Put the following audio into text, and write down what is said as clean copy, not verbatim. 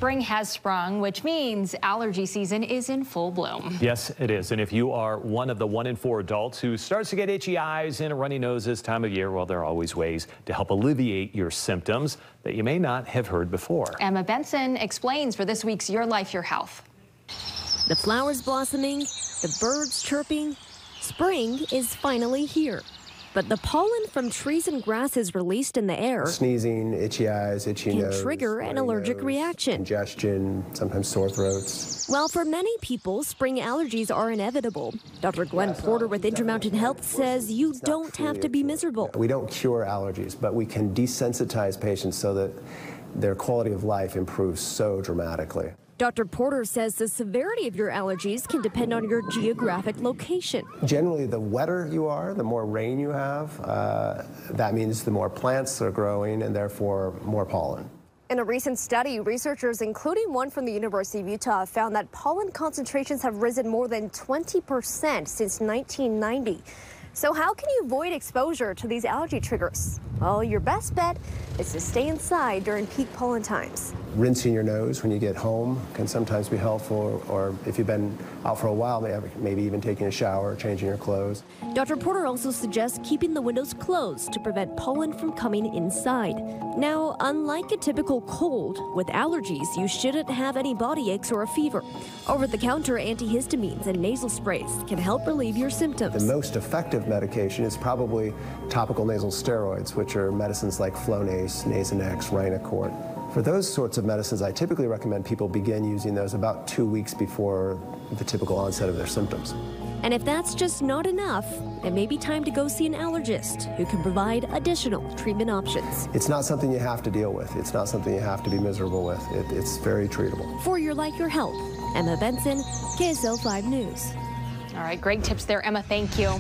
Spring has sprung, which means allergy season is in full bloom. Yes, it is. And if you are one of the 1 in 4 adults who starts to get itchy eyes and a runny nose this time of year, well, there are always ways to help alleviate your symptoms that you may not have heard before. Emma Benson explains for this week's Your Life, Your Health. The flowers blossoming, the birds chirping, spring is finally here. But the pollen from trees and grasses released in the air, sneezing, itchy eyes, itchy nose, can trigger an allergic reaction. Congestion, sometimes sore throats. While for many people, spring allergies are inevitable, Dr. Glen Porter with Intermountain Health says you don't have to be miserable. We don't cure allergies, but we can desensitize patients so that their quality of life improves so dramatically. Dr. Porter says the severity of your allergies can depend on your geographic location. Generally, the wetter you are, the more rain you have, that means the more plants are growing and therefore more pollen. In a recent study, researchers, including one from the University of Utah, found that pollen concentrations have risen more than 20% since 1990. So how can you avoid exposure to these allergy triggers? Well, your best bet is to stay inside during peak pollen times. Rinsing your nose when you get home can sometimes be helpful, or if you've been out for a while, maybe even taking a shower, changing your clothes. Dr. Porter also suggests keeping the windows closed to prevent pollen from coming inside. Now, unlike a typical cold, with allergies, you shouldn't have any body aches or a fever. Over-the-counter antihistamines and nasal sprays can help relieve your symptoms. The most effective medication is probably topical nasal steroids, which are medicines like Flonase, Nasonex, Rhinocort. For those sorts of medicines, I typically recommend people begin using those about 2 weeks before the typical onset of their symptoms. And if that's just not enough, it may be time to go see an allergist who can provide additional treatment options. It's not something you have to deal with. It's not something you have to be miserable with. It's very treatable. For Your Life, Your Health, Emma Benson, KSL 5 News. All right, great tips there, Emma. Thank you.